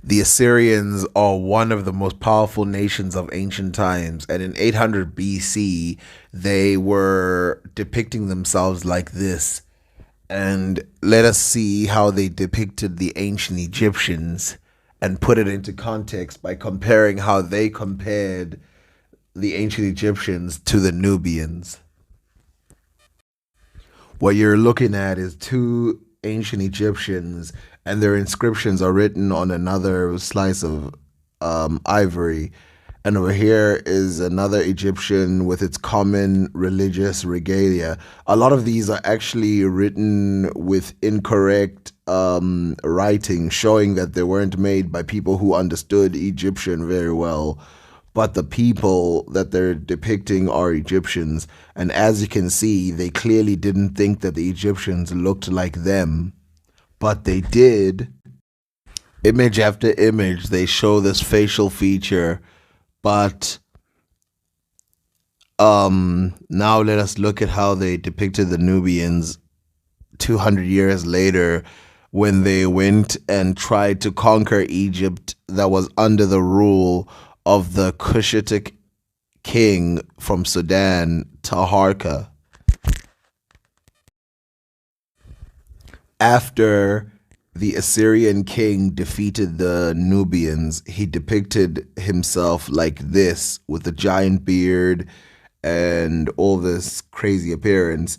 The Assyrians are one of the most powerful nations of ancient times, and in 800 BC, they were depicting themselves like this. And let us see how they depicted the ancient Egyptians and put it into context by comparing how they compared the ancient Egyptians to the Nubians. What you're looking at is two ancient Egyptians, and their inscriptions are written on another slice of ivory. And over here is another Egyptian with its common religious regalia. A lot of these are actually written with incorrect writing, showing that they weren't made by people who understood Egyptian very well, but the people that they're depicting are Egyptians. And as you can see, they clearly didn't think that the Egyptians looked like them, but they did. Image after image, they show this facial feature, but now let us look at how they depicted the Nubians 200 years later when they went and tried to conquer Egypt that was under the rule of the Cushitic king from Sudan, Taharka. After the Assyrian king defeated the Nubians, he depicted himself like this with a giant beard and all this crazy appearance.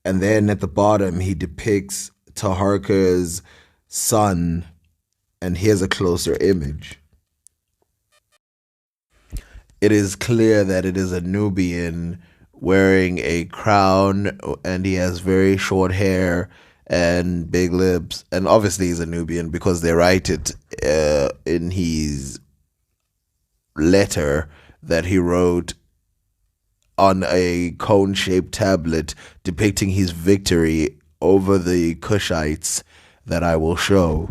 And then at the bottom, he depicts Taharka's son, and here's a closer image. It is clear that it is a Nubian wearing a crown, and he has very short hair and big lips. And obviously, he's a Nubian because they write it in his letter that he wrote on a cone shaped tablet depicting his victory over the Cushites that I will show.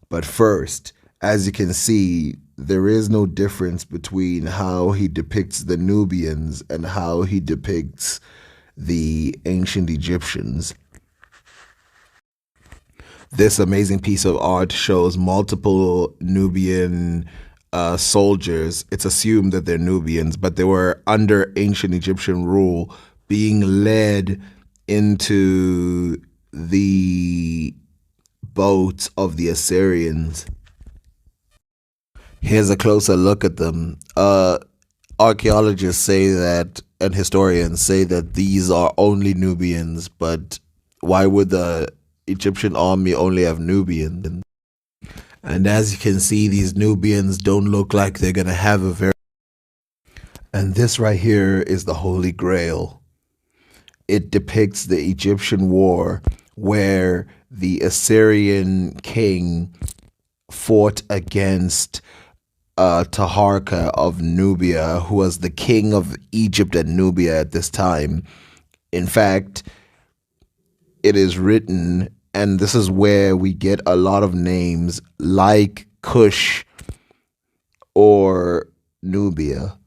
But first, as you can see, there is no difference between how he depicts the Nubians and how he depicts the ancient Egyptians. This amazing piece of art shows multiple Nubian soldiers. It's assumed that they're Nubians, but they were under ancient Egyptian rule, being led into the boats of the Assyrians. Here's a closer look at them. Archaeologists say that, and historians say that these are only Nubians, but why would the Egyptian army only have Nubians? And as you can see, these Nubians don't look like they're going to have a very. And this right here is the Holy Grail. It depicts the Egyptian war where the Assyrian king fought against Taharka of Nubia, who was the king of Egypt and Nubia at this time. In fact, it is written, and this is where we get a lot of names like Cush or Nubia.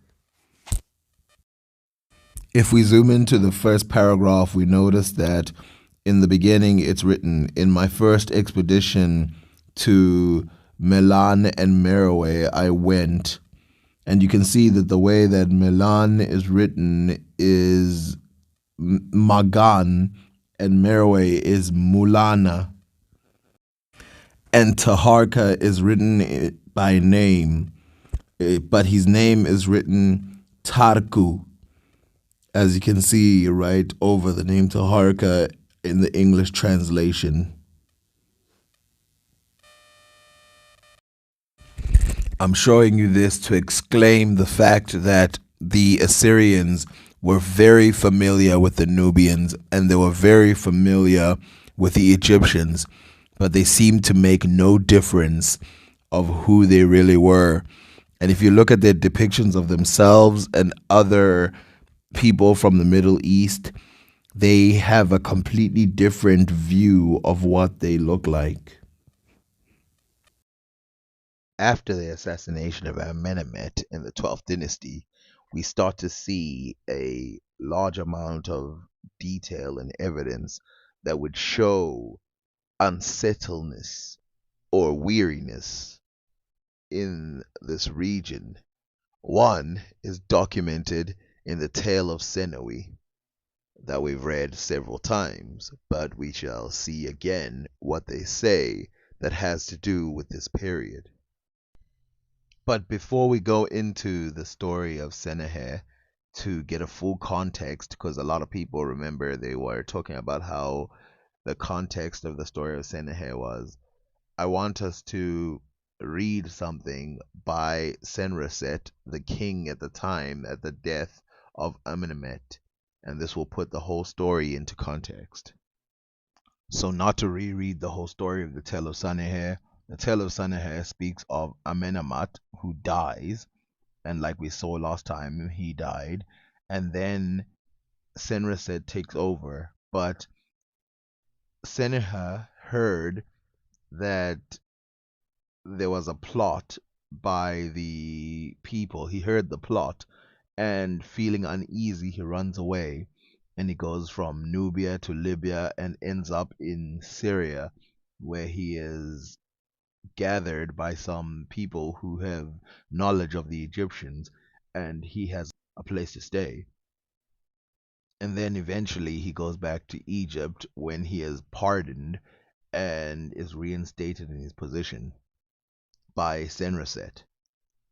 If we zoom into the first paragraph, we notice that in the beginning it's written, "In my first expedition to Milan and Meroe, I went." And you can see that the way that Milan is written is Magan and Meroe is Mulana. And Taharka is written by name, but his name is written Tarku, as you can see right over the name Taharka in the English translation. I'm showing you this to exclaim the fact that the Assyrians were very familiar with the Nubians and they were very familiar with the Egyptians, but they seemed to make no difference of who they really were. And if you look at their depictions of themselves and other people from the Middle East, they have a completely different view of what they look like. After the assassination of Amenemhet in the 12th dynasty, we start to see a large amount of detail and evidence that would show unsettledness or weariness. in this region. One is documented in the tale of Senewi that we've read several times, but we shall see again what they say that has to do with this period. But before we go into the story of Sennacher, to get a full context, because a lot of people remember they were talking about how the context of the story of Sennacher was, I want us to read something by Senraset, the king at the time, at the death of Amenemhet, and this will put the whole story into context. So, not to reread the whole story of the Tale of Saneher, the Tale of Saneher speaks of Amenemhat who dies, and like we saw last time, he died, and then Senraset takes over. But Seneha heard that there was a plot by the people. He heard the plot, and feeling uneasy, he runs away, and he goes from Nubia to Libya and ends up in Syria, where he is gathered by some people who have knowledge of the Egyptians, and he has a place to stay. And then eventually he goes back to Egypt when he is pardoned and is reinstated in his position by Senraset.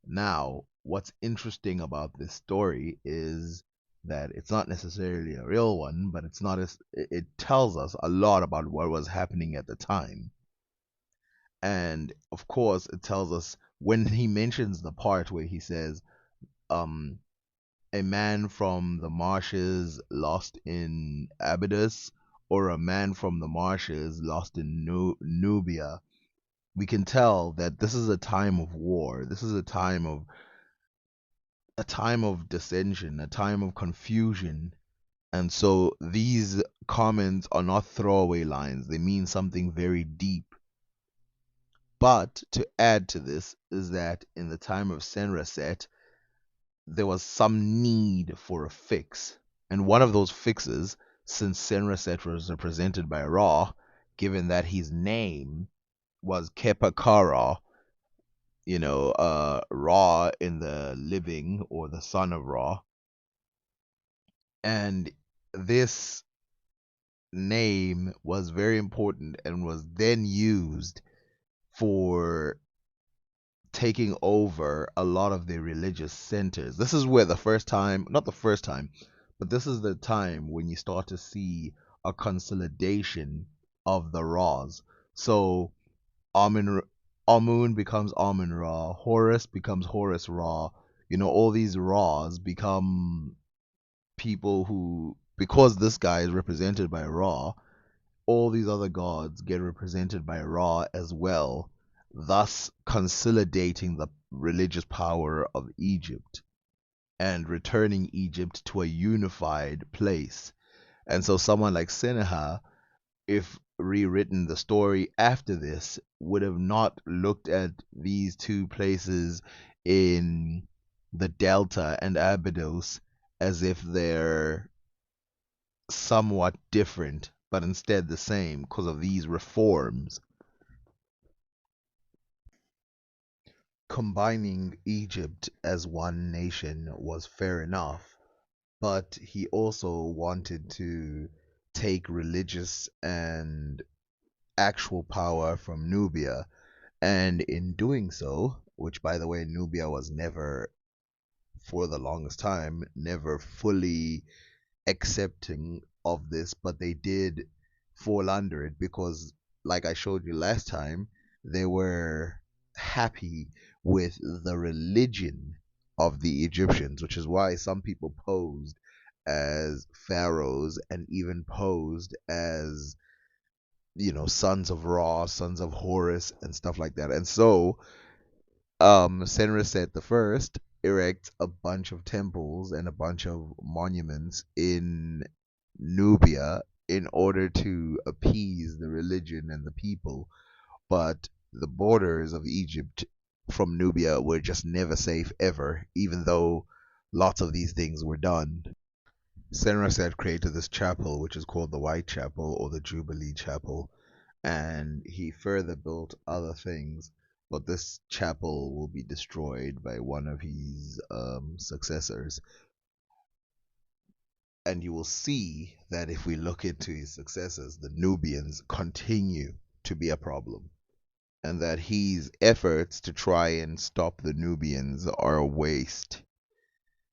Now, what's interesting about this story is that it's not necessarily a real one, but it's not as it tells us a lot about what was happening at the time. And of course, it tells us when he mentions the part where he says, um, a man from the marshes lost in Abydos, or a man from the marshes lost in Nubia, we can tell that this is a time of war. This is a time of dissension, a time of confusion. And so these comments are not throwaway lines. They mean something very deep. But to add to this is that in the time of Senraset, there was some need for a fix. And one of those fixes, since Senraset was represented by Ra, given that his name was Kepakara, Ra in the living, or the son of Ra. And this name was very important and was then used for taking over a lot of the religious centers. This is where the first time, not the first time, but this is the time when you start to see a consolidation of the Ra's. So Amun Amun becomes Amun Ra, Horus becomes Horus Ra. All these Ra's become people who, because this guy is represented by Ra, all these other gods get represented by Ra as well, thus consolidating the religious power of Egypt and returning Egypt to a unified place. And so someone like Seneha, if rewritten the story after this, would have not looked at these two places in the Delta and Abydos as if they're somewhat different, but instead the same because of these reforms. Combining Egypt as one nation was fair enough, but he also wanted to take religious and actual power from Nubia, and in doing so, which by the way, Nubia was never, for the longest time, never fully accepting of this, but they did fall under it because, like I showed you last time, they were happy with the religion of the Egyptians, which is why some people posed as pharaohs and even posed as, sons of Ra, sons of Horus, and stuff like that. And so, Senraset the First erects a bunch of temples and a bunch of monuments in Nubia in order to appease the religion and the people. But the borders of Egypt from Nubia were just never safe ever, even though lots of these things were done. Senraset created this chapel, which is called the White Chapel or the Jubilee Chapel, and he further built other things. but this chapel will be destroyed by one of his successors. And you will see that if we look into his successors, the Nubians continue to be a problem, and that his efforts to try and stop the Nubians are a waste.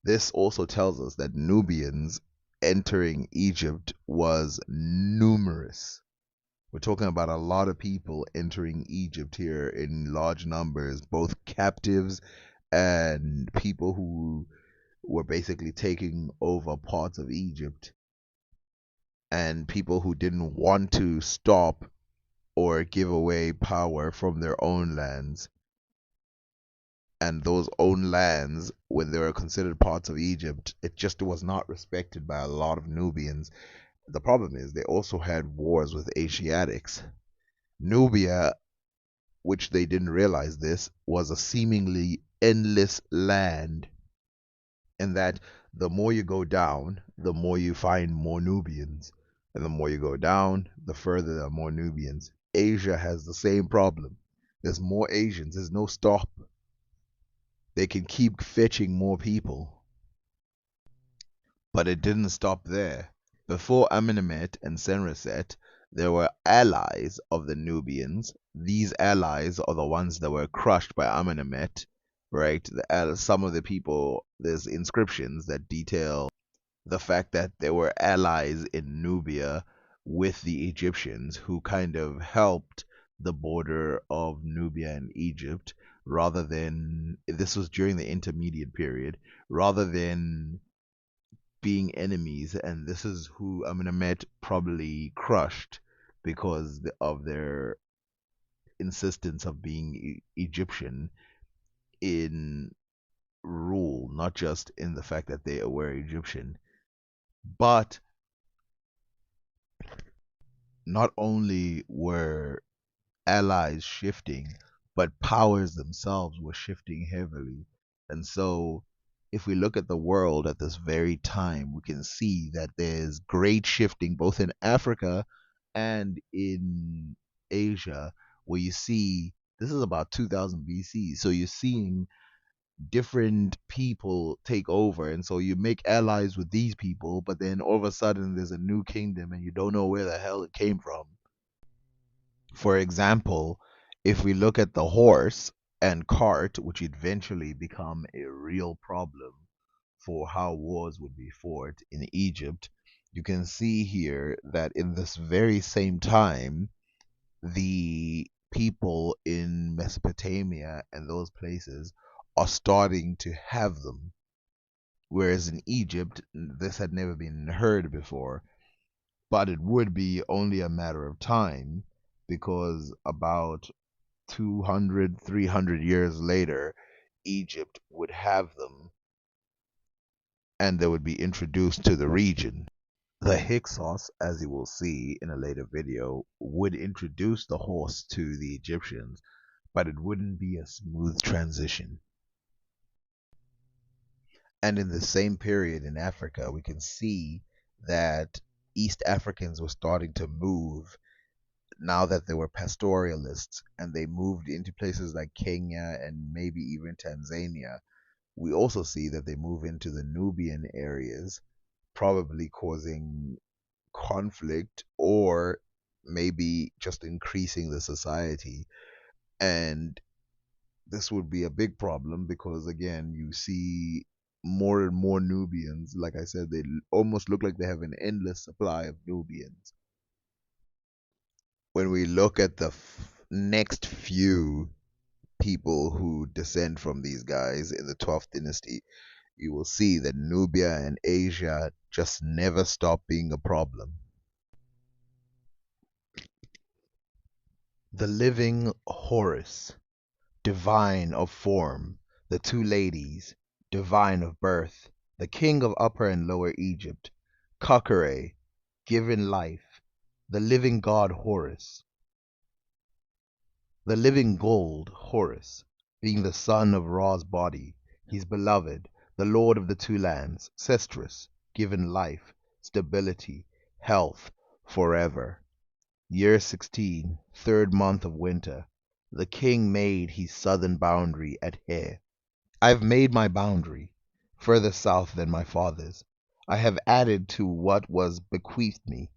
This also tells us that Nubians entering Egypt was numerous. We're talking about a lot of people entering Egypt here in large numbers, both captives and people who were basically taking over parts of Egypt, and people who didn't want to stop or give away power from their own lands. And those own lands, when they were considered parts of Egypt, it just was not respected by a lot of Nubians. The problem is they also had wars with Asiatics. Nubia, which they didn't realize this, was a seemingly endless land, and that the more you go down, the more you find more Nubians. And the more you go down, the further there are more Nubians. Asia has the same problem. There's more Asians, there's no stop. They can keep fetching more people. But it didn't stop there. Before Amenemhet and Senreset, there were allies of the Nubians. These allies are the ones that were crushed by Amenemhet, right? Some of the people, there's inscriptions that detail the fact that there were allies in Nubia with the Egyptians who kind of helped the border of Nubia and Egypt rather than, this was during the intermediate period, rather than being enemies. And this is who Amenemhet probably crushed because of their insistence of being Egyptian in rule, not just in the fact that they were Egyptian. But not only were allies shifting, but powers themselves were shifting heavily. And so, if we look at the world at this very time, we can see that there's great shifting both in Africa and in Asia, where you see this is about 2000 BC. So you're seeing different people take over, and so you make allies with these people, but then all of a sudden there's a new kingdom and you don't know where the hell it came from. For example, if we look at the horse and cart, which eventually become a real problem for how wars would be fought in Egypt, you can see here that in this very same time, the people in Mesopotamia and those places are starting to have them. Whereas in Egypt, this had never been heard before. But it would be only a matter of time, because about 200, 300 years later, Egypt would have them and they would be introduced to the region. The Hyksos, as you will see in a later video, would introduce the horse to the Egyptians, but it wouldn't be a smooth transition. And in the same period in Africa, we can see that East Africans were starting to move now that they were pastoralists, and they moved into places like Kenya and maybe even Tanzania. We also see that they move into the Nubian areas, probably causing conflict or maybe just increasing the society. And this would be a big problem because, again, you see more and more Nubians. Like I said, they almost look like they have an endless supply of Nubians. When we look at the next few people who descend from these guys in the 12th dynasty, you will see that Nubia and Asia just never stop being a problem. The living Horus, divine of form, the two ladies, divine of birth, the king of Upper and Lower Egypt, Kakare, given life, the living god Horus, the living gold Horus, being the son of Ra's body, his beloved, the lord of the two lands, Cestrus, given life, stability, health, forever. Year 16, third month of winter, The king made his southern boundary at Hare. I've made my boundary further south than my father's. I have added to what was bequeathed me.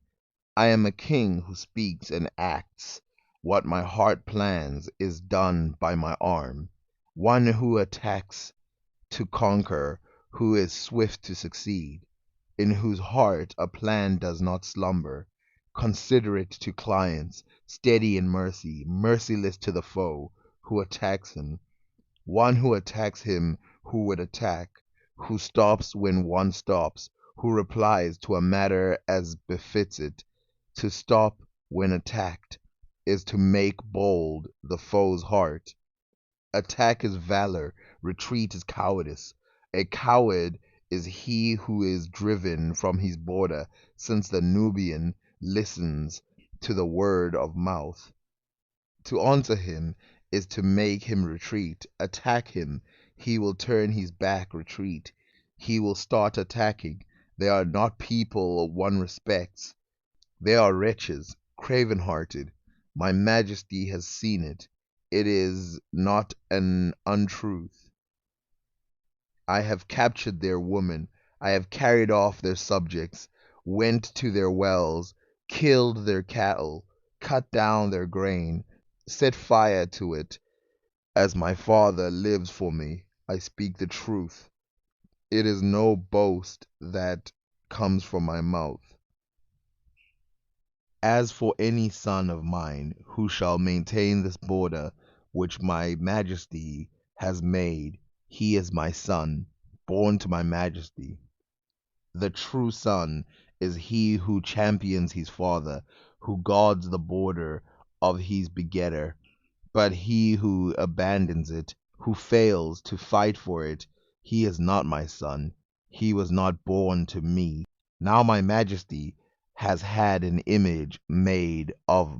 I am a king who speaks and acts. What my heart plans is done by my arm. One who attacks to conquer, who is swift to succeed, in whose heart a plan does not slumber, considerate to clients, steady in mercy, merciless to the foe who attacks him, one who attacks him who would attack, who stops when one stops, who replies to a matter as befits it. To stop when attacked is to make bold the foe's heart. Attack is valor, retreat is cowardice. A coward is he who is driven from his border, since the Nubian listens to the word of mouth. To answer him is to make him retreat. Attack him, he will turn his back, retreat. He will start attacking. They are not people one respects. They are wretches, craven hearted. My majesty has seen it. It is not an untruth. I have captured their women. I have carried off their subjects, went to their wells, killed their cattle, cut down their grain, set fire to it. As my father lives for me, I speak the truth. It is no boast that comes from my mouth. As for any son of mine who shall maintain this border which my majesty has made, he is my son, born to my majesty. The true son is he who champions his father, who guards the border of his begetter. But he who abandons it, who fails to fight for it, he is not my son. He was not born to me. Now my majesty has had an image made of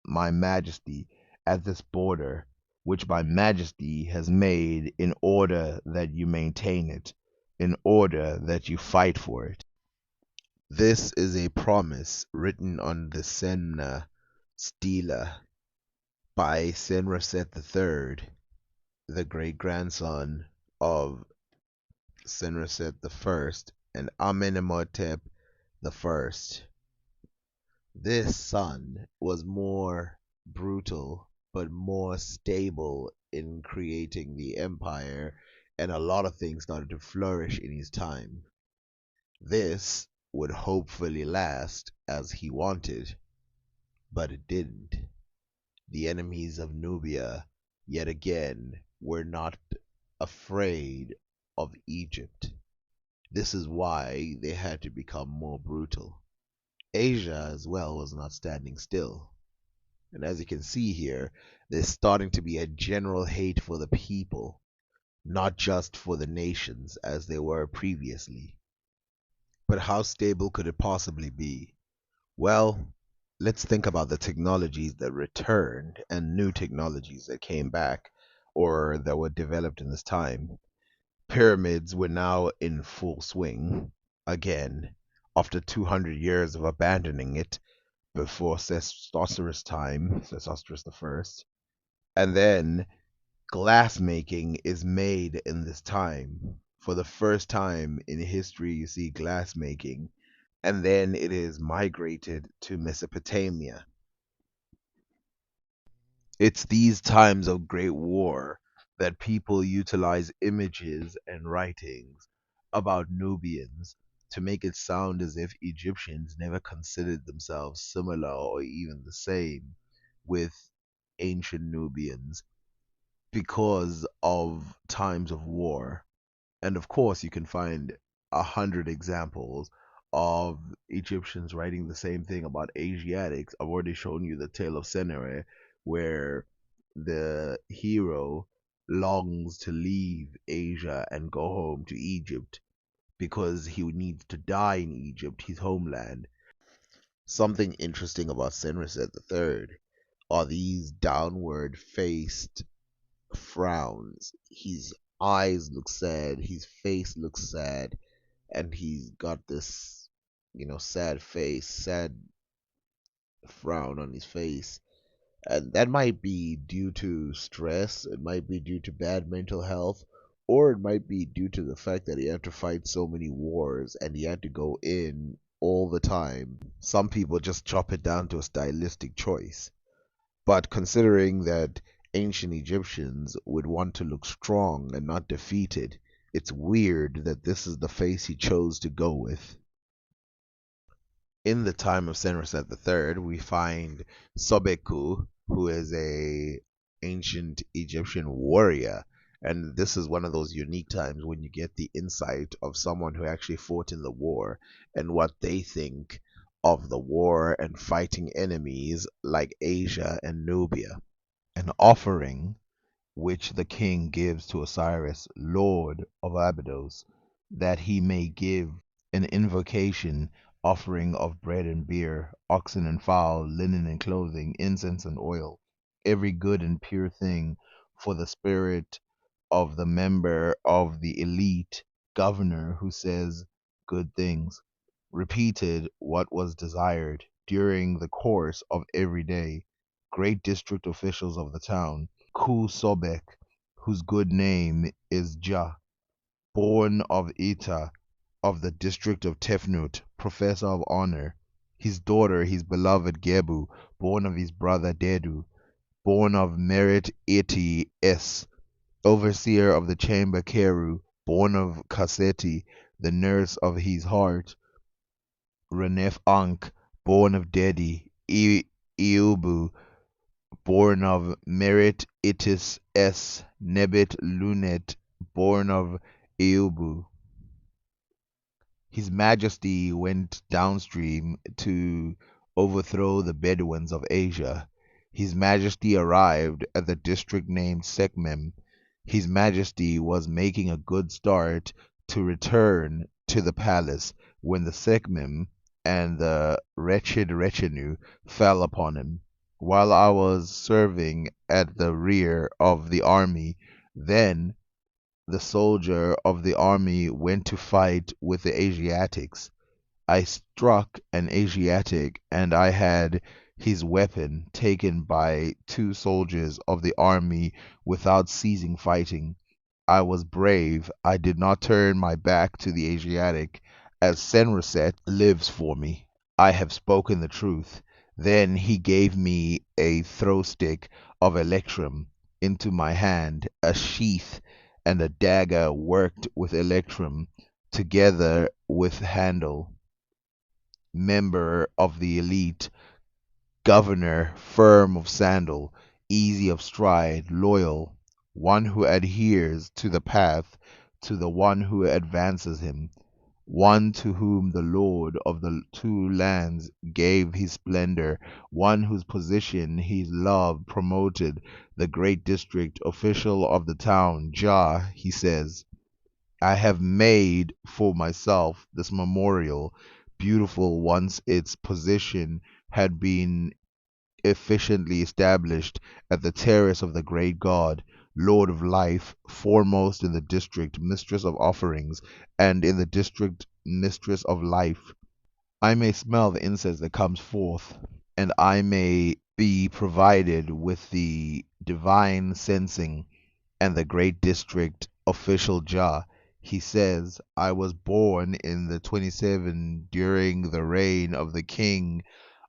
my majesty at this border, which my majesty has made in order that you maintain it, in order that you fight for it. This is a promise written on the Senna stela by Senraset III, the great grandson of Senraset I and Amenemhotep I. This son was more brutal but more stable in creating the empire, and a lot of things started to flourish in his time. This would hopefully last as he wanted, but it didn't. The enemies of Nubia, yet again, were not afraid of Egypt. This is why they had to become more brutal. Asia as well was not standing still. And as you can see here, there's starting to be a general hate for the people, not just for the nations as they were previously. But how stable could it possibly be? Well, let's think about the technologies that returned and new technologies that came back or that were developed in this time. Pyramids were now in full swing again after 200 years of abandoning it before Sesostris time, Sesostris the First. And then glass making is made in this time. For the first time in history, you see glass making, and then it is migrated to Mesopotamia. It's these times of great war that people utilize images and writings about Nubians to make it sound as if Egyptians never considered themselves similar or even the same with ancient Nubians because of times of war. And of course, you can find 100 examples of Egyptians writing the same thing about Asiatics. I've already shown you the tale of Senere, where the hero longs to leave Asia and go home to Egypt because he needs to die in Egypt, his homeland. Something interesting about Senusret III are these downward faced frowns. His eyes look sad, his face looks sad, and he's got this, sad face, sad frown on his face. And that might be due to stress, it might be due to bad mental health, or it might be due to the fact that he had to fight so many wars and he had to go in all the time. Some people just chop it down to a stylistic choice. But considering that ancient Egyptians would want to look strong and not defeated, it's weird that this is the face he chose to go with. In the time of Senusret III, we find Sobeku, who is a ancient Egyptian warrior. And this is one of those unique times when you get the insight of someone who actually fought in the war and what they think of the war and fighting enemies like Asia and Nubia. An offering which the king gives to Osiris, lord of Abydos, that he may give an invocation, offering of bread and beer, oxen and fowl, linen and clothing, incense and oil, every good and pure thing for the spirit of the member of the elite governor who says good things, repeated what was desired during the course of every day. Great district officials of the town, Ku Sobek, whose good name is Jah, born of Eta, of the district of Tefnut, professor of honor, his daughter, his beloved Gebu, born of his brother Dedu, born of Merit Eti S, overseer of the chamber Keru, born of Kaseti, the nurse of his heart, Renef Ankh, born of Dedi, Eubu, born of Merit Itis S, Nebet Lunet, born of Eubu. His Majesty went downstream to overthrow the Bedouins of Asia. His Majesty arrived at the district named Sekhmem. His Majesty was making a good start to return to the palace when the Sekhmem and the wretched retinue fell upon him. While I was serving at the rear of the army, then the soldier of the army went to fight with the Asiatics. I struck an Asiatic, and I had his weapon taken by two soldiers of the army without ceasing fighting. I was brave. I did not turn my back to the Asiatic, as Senroset lives for me. I have spoken the truth. Then he gave me a throw stick of electrum into my hand, a sheath and a dagger worked with electrum, together with handle. Member of the elite, governor, firm of sandal, easy of stride, loyal, one who adheres to the path, to the one who advances him, one to whom the Lord of the two lands gave his splendor, one whose position his love promoted, the great district official of the town, Jah, he says. I have made for myself this memorial, beautiful once its position had been efficiently established at the terrace of the great god, Lord of life, foremost in the district, mistress of offerings, and in the district, mistress of life. I may smell the incense that comes forth, and I may be provided with the divine sensing and the great district official Jah. He says, I was born in the 27 during the reign of the king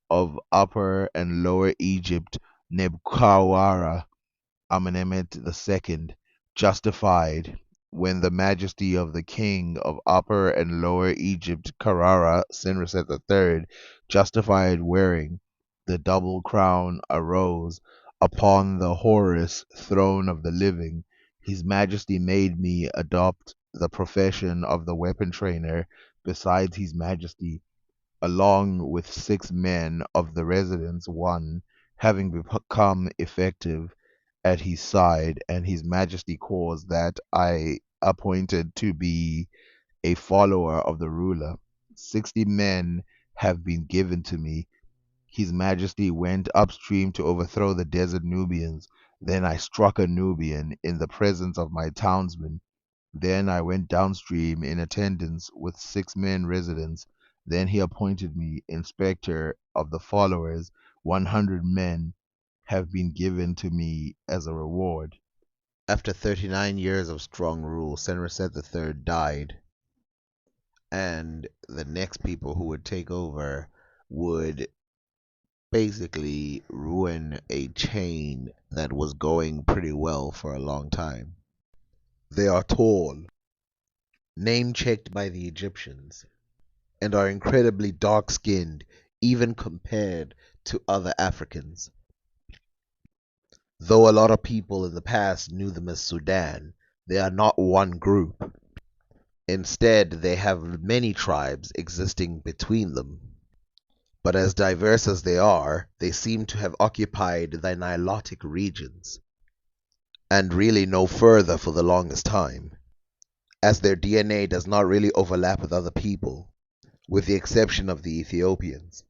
of Upper and Lower Egypt, Nebkawara Amenemhet II, justified when the majesty of the king of Upper and Lower Egypt, Carrara Senusret III, justified wearing the double crown, arose upon the Horus throne of the living. His Majesty made me adopt the profession of the weapon trainer. Besides His Majesty, along with 6 men of the residence, one having become effective at his side, and his majesty caused that I appointed to be a follower of the ruler. 60 men have been given to me. His majesty went upstream to overthrow the desert Nubians. Then I struck a Nubian in the presence of my townsmen. Then I went downstream in attendance with 6 men residents. Then he appointed me inspector of the followers, 100 men. have been given to me as a reward. After 39 years of strong rule, Senusret III died, and the next people who would take over would basically ruin a chain that was going pretty well for a long time. They are tall, name checked by the Egyptians, and are incredibly dark skinned, even compared to other Africans. Though a lot of people in the past knew them as Sudan, they are not one group. Instead, they have many tribes existing between them. But as diverse as they are, they seem to have occupied the Nilotic regions, and really no further for the longest time, as their DNA does not really overlap with other people, with the exception of the Ethiopians.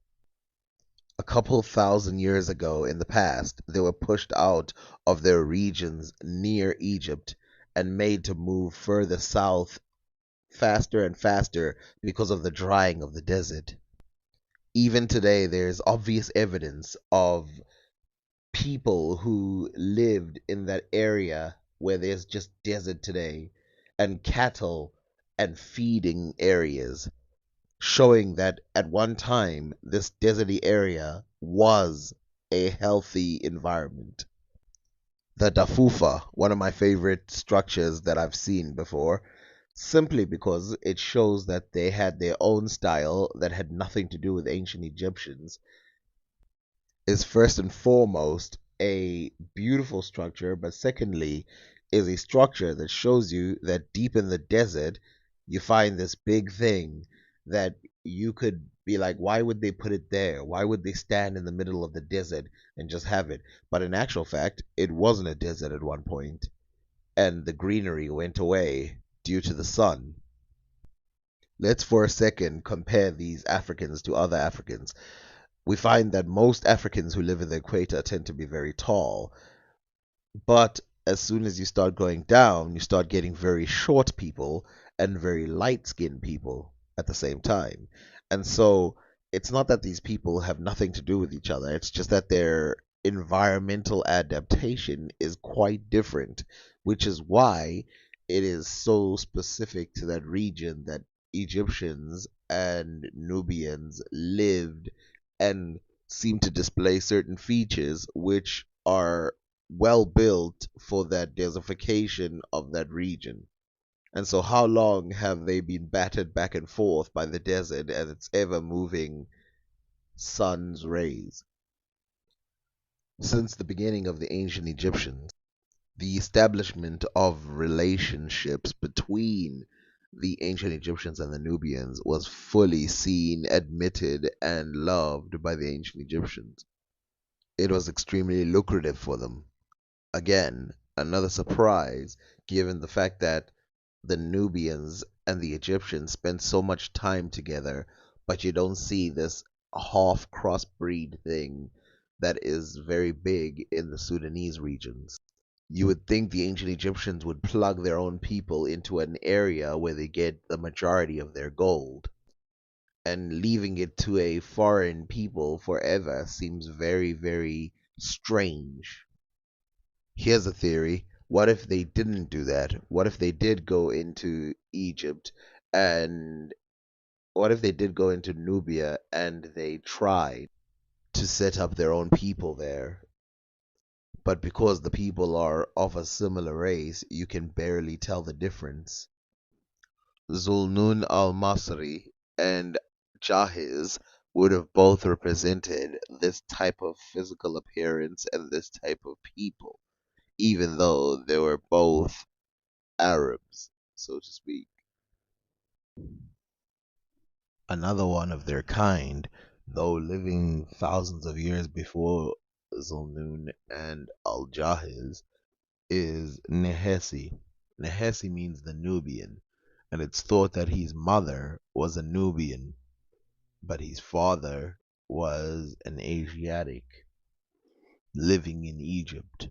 A couple thousand years ago in the past, they were pushed out of their regions near Egypt and made to move further south faster and faster because of the drying of the desert. Even today, there's obvious evidence of people who lived in that area where there's just desert today and cattle and feeding areas, showing that at one time this deserty area was a healthy environment. The Dafufa, one of my favorite structures that I've seen before, simply because it shows that they had their own style that had nothing to do with ancient Egyptians, is first and foremost a beautiful structure, but secondly, is a structure that shows you that deep in the desert, you find this big thing that you could be like, why would they put it there? Why would they stand in the middle of the desert and just have it? But in actual fact, it wasn't a desert at one point, and the greenery went away due to the sun. Let's for a second compare these Africans to other Africans. We find that most Africans who live in the equator tend to be very tall, but as soon as you start going down, you start getting very short people and very light skinned people at the same time. And so it's not that these people have nothing to do with each other, it's just that their environmental adaptation is quite different, which is why it is so specific to that region that Egyptians and Nubians lived and seem to display certain features which are well built for that desertification of that region. And so, how long have they been battered back and forth by the desert and its ever moving sun's rays? Since the beginning of the ancient Egyptians, the establishment of relationships between the ancient Egyptians and the Nubians was fully seen, admitted, and loved by the ancient Egyptians. It was extremely lucrative for them. Again, another surprise, given the fact that the Nubians and the Egyptians spent so much time together, but you don't see this half crossbreed thing that is very big in the Sudanese regions. You would think the ancient Egyptians would plug their own people into an area where they get the majority of their gold, and leaving it to a foreign people forever seems very, very strange. Here's a theory. What if they didn't do that? What if they did go into Egypt, and what if they did go into Nubia and they tried to set up their own people there? But because the people are of a similar race, you can barely tell the difference. Zulnun al-Masri and Jahiz would have both represented this type of physical appearance and this type of people, even though they were both Arabs, so to speak. Another one of their kind, though living thousands of years before Zulnun and Al-Jahiz, is Nehesi. Nehesi means the Nubian, and it's thought that his mother was a Nubian, but his father was an Asiatic living in Egypt,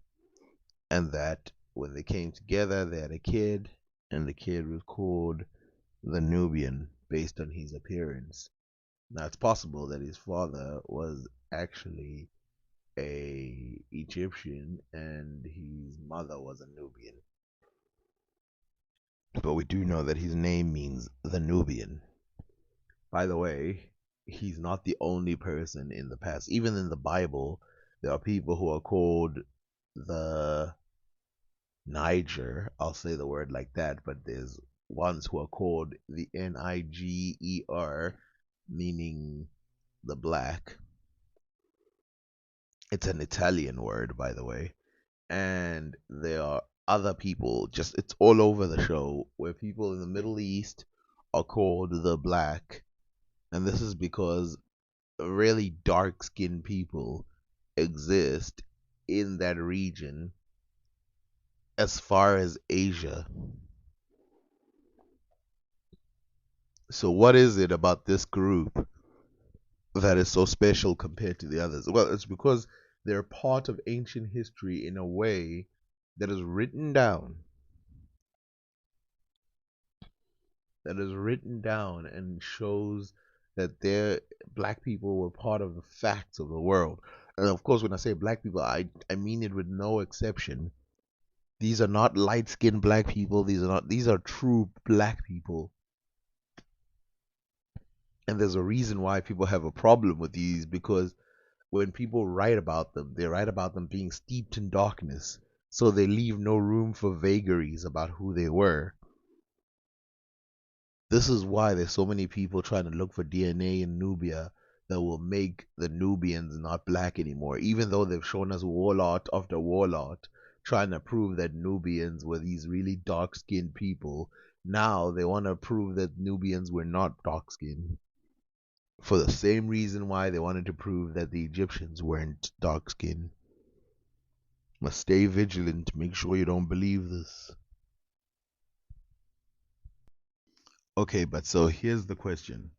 and that when they came together, they had a kid, and the kid was called the Nubian based on his appearance. Now, it's possible that his father was actually a Egyptian and his mother was a Nubian. But we do know that his name means the Nubian. By the way, he's not the only person in the past. Even in the Bible, there are people who are called the Niger. I'll say the word like that, but there's ones who are called the Niger, meaning the black. It's an Italian word, by the way. And there are other people, just it's all over the show, where people in the Middle East are called the black. And this is because really dark skinned people exist in that region as far as Asia. So, what is it about this group that is so special compared to the others? Well, it's because they're part of ancient history in a way that is written down, and shows that their black people were part of the facts of the world. And of course, when I say black people, I mean it with no exception. These are not light skinned black people. These are true black people. And there's a reason why people have a problem with these, because when people write about them, they write about them being steeped in darkness. So they leave no room for vagaries about who they were. This is why there's so many people trying to look for DNA in Nubia that will make the Nubians not black anymore, even though they've shown us warlord after warlord trying to prove that Nubians were these really dark skinned people. Now they want to prove that Nubians were not dark skinned for the same reason why they wanted to prove that the Egyptians weren't dark skinned. Must stay vigilant, make sure you don't believe this. Okay, but so here's the question.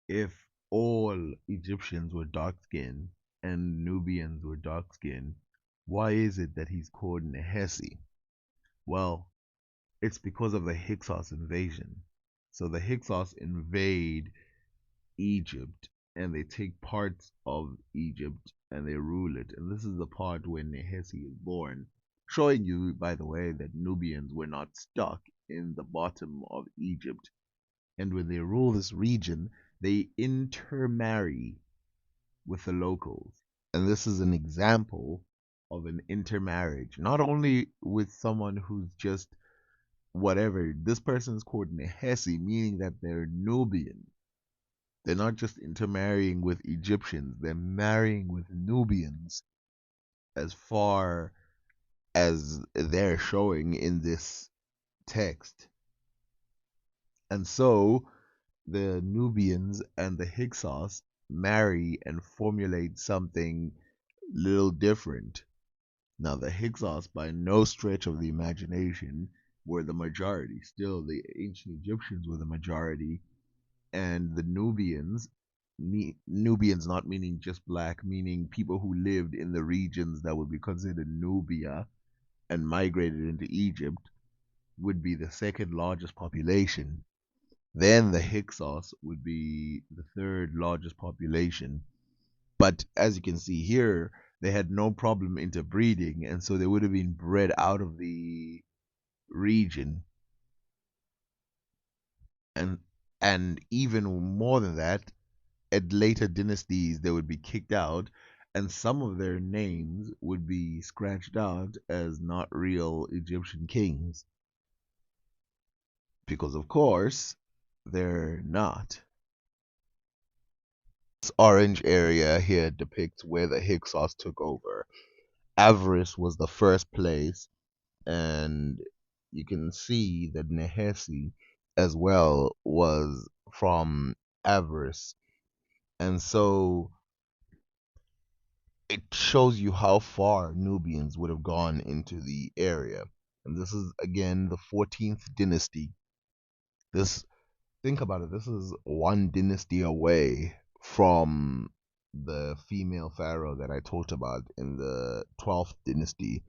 If all Egyptians were dark skinned and Nubians were dark skinned, why is it that he's called Nehesi? Well, it's because of the Hyksos invasion. So the Hyksos invade Egypt and they take parts of Egypt and they rule it. And this is the part where Nehesi is born, showing you, by the way, that Nubians were not stuck in the bottom of Egypt. And when they rule this region, they intermarry with the locals. And this is an example of an intermarriage, not only with someone who's just whatever. This person is called Nehesi, meaning that they're Nubian. They're not just intermarrying with Egyptians, they're marrying with Nubians as far as they're showing in this text. And so the Nubians and the Hyksos marry and formulate something little different. Now, the Hyksos, by no stretch of the imagination, were the majority. Still, the ancient Egyptians were the majority, and the Nubians, Nubians not meaning just black, meaning people who lived in the regions that would be considered Nubia and migrated into Egypt, would be the second largest population. Then the Hyksos would be the third largest population. But as you can see here, they had no problem interbreeding, and so they would have been bred out of the region. And even more than that, at later dynasties they would be kicked out, and some of their names would be scratched out as not real Egyptian kings. Because of course, they're not. This orange area here depicts where the Hyksos took over. Avarice was the first place, and you can see that Nehesi as well was from Avarice. And so it shows you how far Nubians would have gone into the area. And this is again the 14th dynasty. This Think about it. This is one dynasty away from the female pharaoh that I talked about in the 12th dynasty.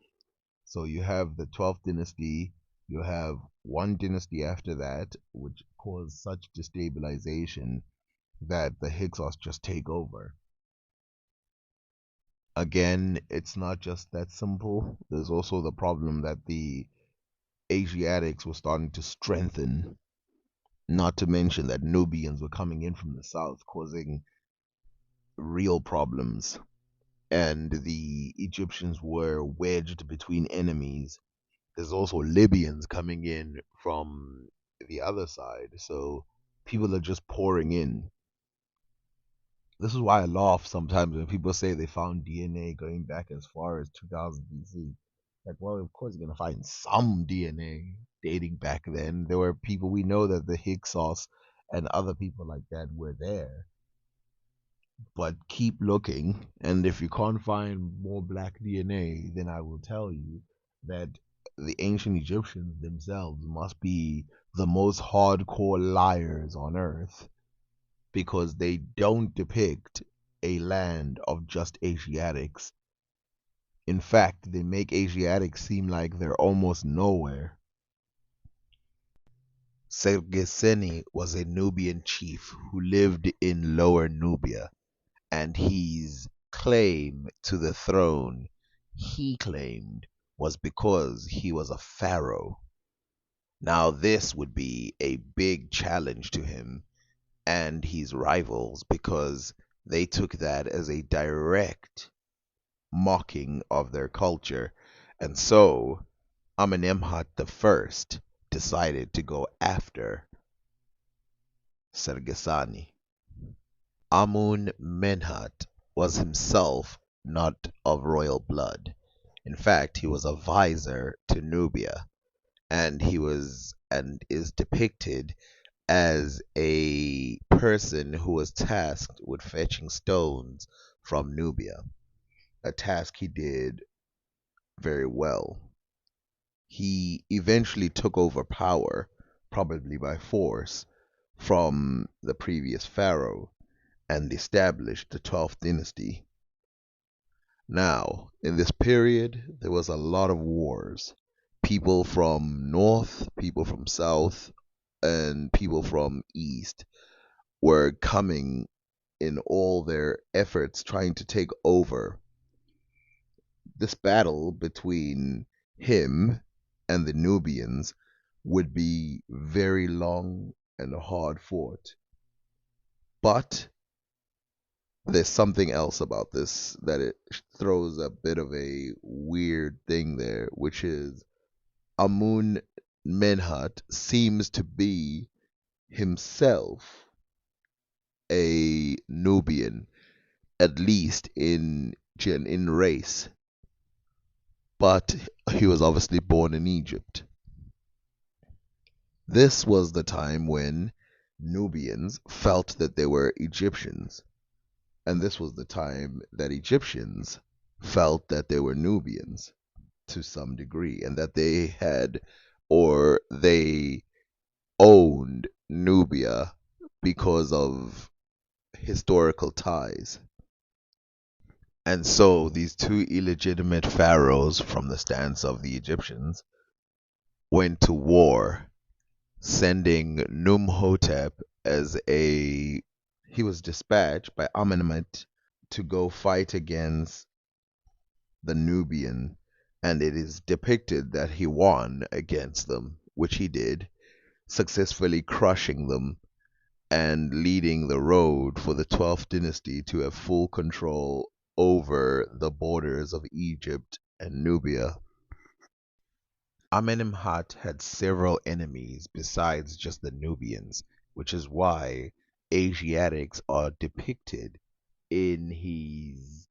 So you have the 12th dynasty, you have one dynasty after that, which caused such destabilization that the Hyksos just take over. Again, it's not just that simple. There's also the problem that the Asiatics were starting to strengthen, not to mention that Nubians were coming in from the south, causing real problems. And the Egyptians were wedged between enemies. There's also Libyans coming in from the other side. So people are just pouring in. This is why I laugh sometimes when people say they found DNA going back as far as 2000 BC. Like, well, of course you're gonna find some DNA dating back then. There were people we know that the Hyksos and other people like that were there. But keep looking, and if you can't find more black DNA, then I will tell you that the ancient Egyptians themselves must be the most hardcore liars on earth because they don't depict a land of just Asiatics. In fact, they make Asiatics seem like they're almost nowhere. Sergeseni was a Nubian chief who lived in Lower Nubia, and his claim to the throne, he claimed, was because he was a pharaoh. Now, this would be a big challenge to him and his rivals because they took that as a direct mocking of their culture. And so Amenemhat I decided to go after Sergesani. Amun Menhat was himself not of royal blood. In fact, he was a vizier to Nubia, and he was and is depicted as a person who was tasked with fetching stones from Nubia, a task he did very well. He eventually took over power, probably by force, from the previous pharaoh and established the 12th dynasty. Now, in this period, there was a lot of wars. People from north, people from south, and people from east were coming in all their efforts trying to take over. This battle between him and the Nubians would be very long and hard fought. But there's something else about this that it throws a bit of a weird thing there, which is Amun Menhat seems to be himself a Nubian, at least in race, but he was obviously born in Egypt. This was the time when Nubians felt that they were Egyptians, and this was the time that Egyptians felt that they were Nubians to some degree, and that they had or they owned Nubia because of historical ties. And so these two illegitimate pharaohs from the stance of the Egyptians went to war, sending Numhotep as a he was dispatched by Amenemhet to go fight against the Nubian, and it is depicted that he won against them, which he did, successfully crushing them and leading the road for the 12th dynasty to have full control over the borders of Egypt and Nubia. Amenemhat had several enemies besides just the Nubians, which is why Asiatics are depicted in his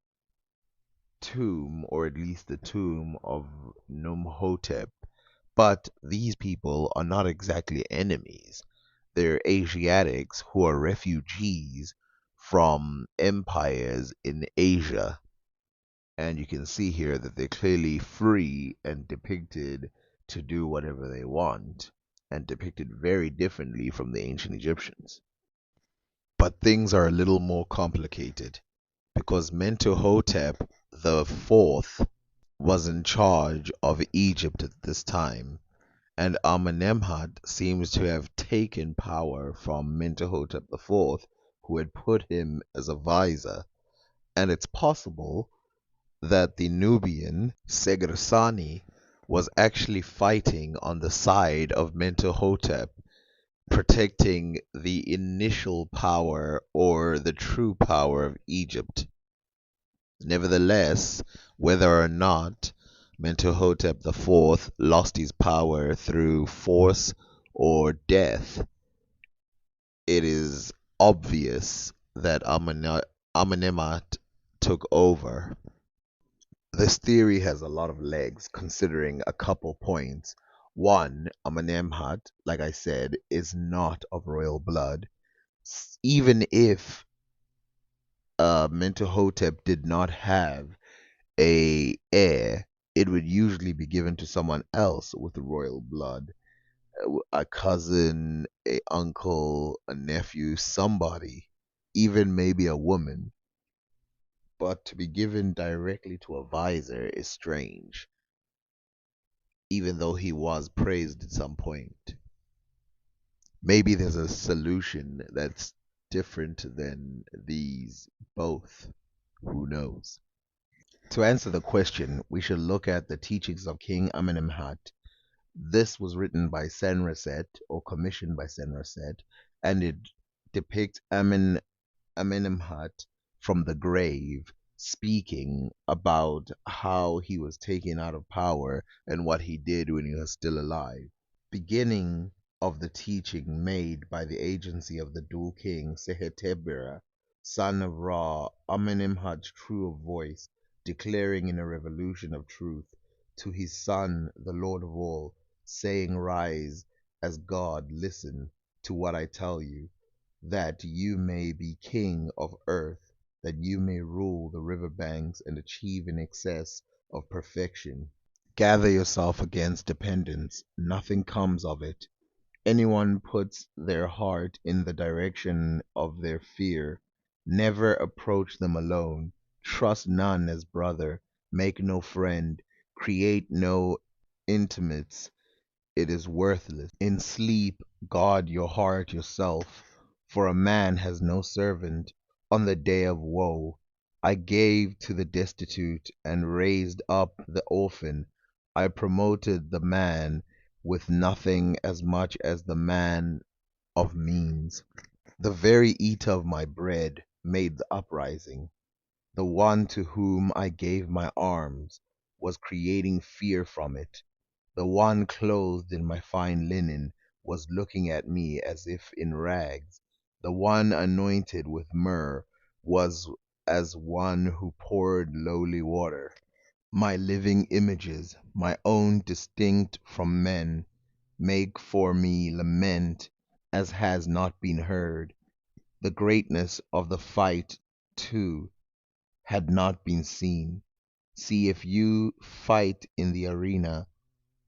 tomb, or at least the tomb of Numhotep. But these people are not exactly enemies. They're Asiatics who are refugees from empires in Asia. And you can see here that they're clearly free and depicted to do whatever they want, and depicted very differently from the ancient Egyptians. But things are a little more complicated because Mentuhotep the fourth was in charge of Egypt at this time, and Amenemhat seems to have taken power from Mentuhotep IV, who had put him as a vizier. And it's possible that the Nubian Segarsani was actually fighting on the side of Mentuhotep, protecting the initial power or the true power of Egypt. Nevertheless, whether or not Mentuhotep IV lost his power through force or death, it is obvious that Amenemhat took over. This theory has a lot of legs, considering a couple points. One, Amenemhat, like I said, is not of royal blood. Even if Mentuhotep did not have a heir, it would usually be given to someone else with royal blood, a cousin, a uncle, a nephew, somebody, even maybe a woman. But to be given directly to a vizier is strange, even though he was praised at some point. Maybe there's a solution that's different than these both. Who knows? To answer the question, we should look at the teachings of King Amenemhat. This was written by Senraset or commissioned by Senraset, and it depicts Amenemhat from the grave speaking about how he was taken out of power and what he did when he was still alive. Beginning of the teaching made by the agency of the dual king Sehetebera, son of Ra, Amenemhat's true voice, declaring in a revolution of truth to his son, the Lord of all, saying, Rise as God, listen to what I tell you, that you may be king of earth, that you may rule the river banks and achieve an excess of perfection. Gather yourself against dependence. Nothing comes of it. Anyone puts their heart in the direction of their fear. Never approach them alone. Trust none as brother. Make no friend. Create no intimates. It is worthless. In sleep, guard your heart yourself, for a man has no servant on the day of woe. I gave to the destitute and raised up the orphan. I promoted the man with nothing as much as the man of means. The very eater of my bread made the uprising. The one to whom I gave my arms was creating fear from it. The one clothed in my fine linen was looking at me as if in rags. The one anointed with myrrh was as one who poured lowly water. My living images, my own distinct from men, make for me lament as has not been heard. The greatness of the fight, too, had not been seen. See if you fight in the arena,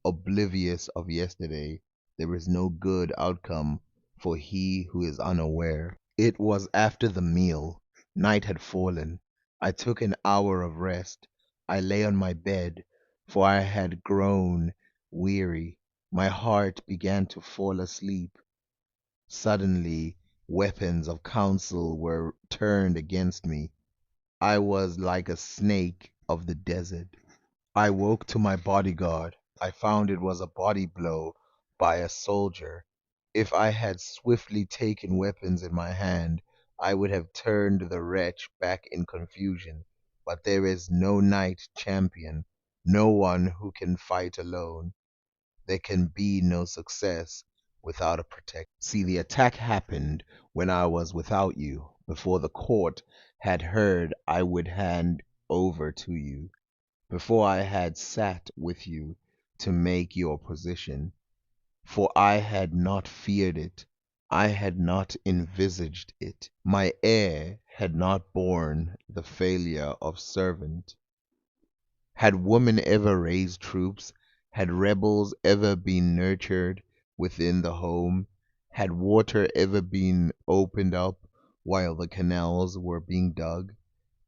oblivious of yesterday, there is no good outcome for he who is unaware. It was after the meal. Night had fallen. I took an hour of rest. I lay on my bed, for I had grown weary. My heart began to fall asleep. Suddenly, weapons of counsel were turned against me. I was like a snake of the desert. I woke to my bodyguard. I found it was a body blow by a soldier. If I had swiftly taken weapons in my hand, I would have turned the wretch back in confusion. But there is no knight champion, no one who can fight alone. There can be no success without a protector. See, the attack happened when I was without you. Before the court had heard, I would hand over to you. Before I had sat with you to make your position. For I had not feared it. I had not envisaged it. My heir had not borne the failure of servant. Had woman ever raised troops? Had rebels ever been nurtured within the home? Had water ever been opened up while the canals were being dug,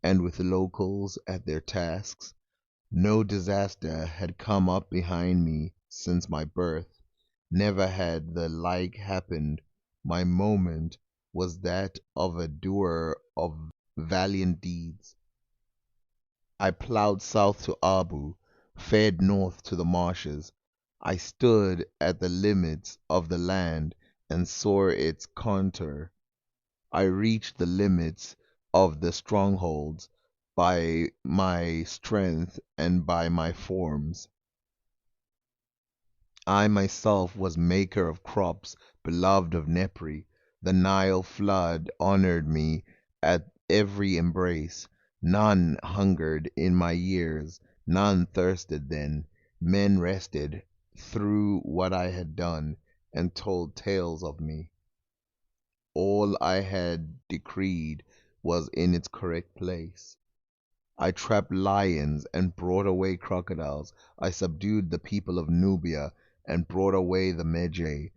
and with locals at their tasks? No disaster had come up behind me since my birth. Never had the like happened. My moment was that of a doer of valiant deeds. I plowed south to Abu, fared north to the marshes. I stood at the limits of the land and saw its contour. I reached the limits of the strongholds by my strength and by my forms. I myself was maker of crops, beloved of Nepri. The Nile flood honored me at every embrace. None hungered in my years, none thirsted then. Men rested through what I had done and told tales of me. All I had decreed was in its correct place. I trapped lions and brought away crocodiles. I subdued the people of Nubia and brought away the Magi.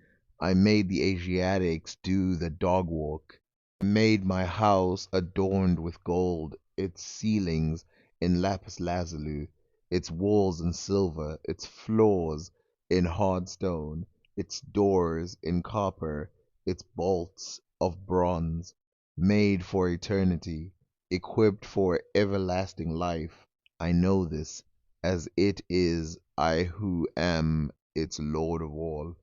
I made the Asiatics do the dog walk. I made my house adorned with gold, its ceilings in lapis lazuli, its walls in silver, its floors in hard stone, its doors in copper, its bolts of bronze, made for eternity, equipped for everlasting life. I know this, as it is I who am its Lord of all.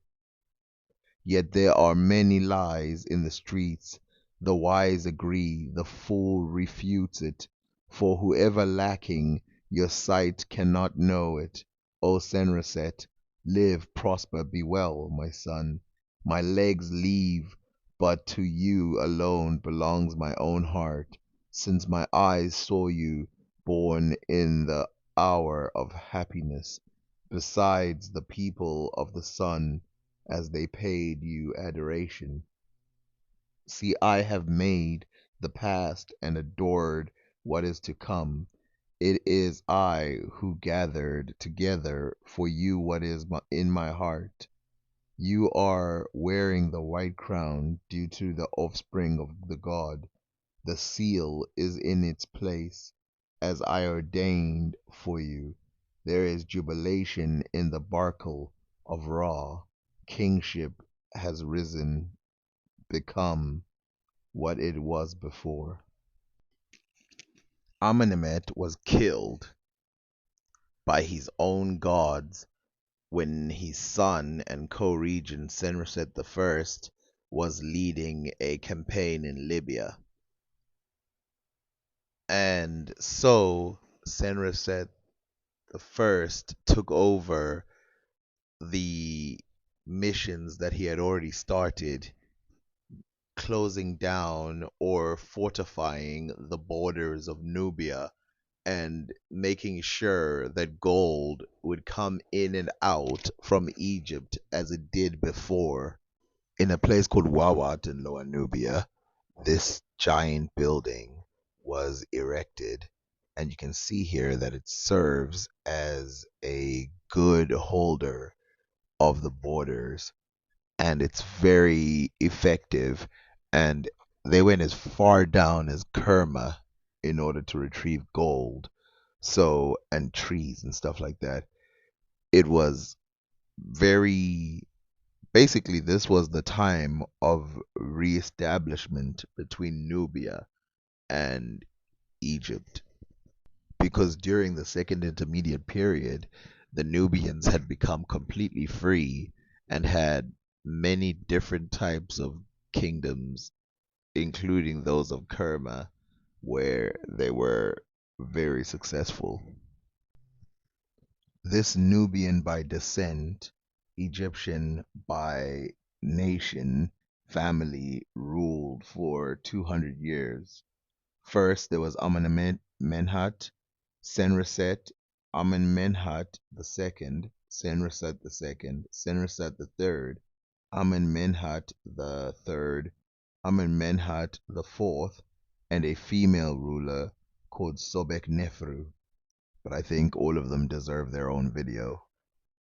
Yet there are many lies in the streets. The wise agree, the fool refutes it. For whoever lacking your sight cannot know it. O Senraset, live, prosper, be well, my son. My legs leave, but to you alone belongs my own heart, since my eyes saw you born in the hour of happiness, besides the people of the sun as they paid you adoration. See, I have made the past and adored what is to come. It is I who gathered together for you what is in my heart. You are wearing the white crown due to the offspring of the god. The seal is in its place, as I ordained for you. There is jubilation in the Barkle of Ra. Kingship has risen, become what it was before. Amenemhet was killed by his own gods when his son and co-regent Senusret I was leading a campaign in Libya. And so Senusret I took over the missions that he had already started, closing down or fortifying the borders of Nubia and making sure that gold would come in and out from Egypt as it did before. In a place called Wawat in Lower Nubia, this giant building was erected, and you can see here that it serves as a good holder of the borders, and it's very effective. And they went as far down as Kerma in order to retrieve gold, so, and trees and stuff like that. It was very, basically this was the time of reestablishment between Nubia and Egypt, because during the second intermediate period the Nubians had become completely free and had many different types of kingdoms, including those of Kerma, where they were very successful. This Nubian by descent, Egyptian by nation, family ruled for 200 years. First, there was Amenemhat, Senreset, Amenemhat II, Senreset II, Senreset III, Amenemhat III, Amenemhat IV, and a female ruler called Sobek Nefru. But I think all of them deserve their own video.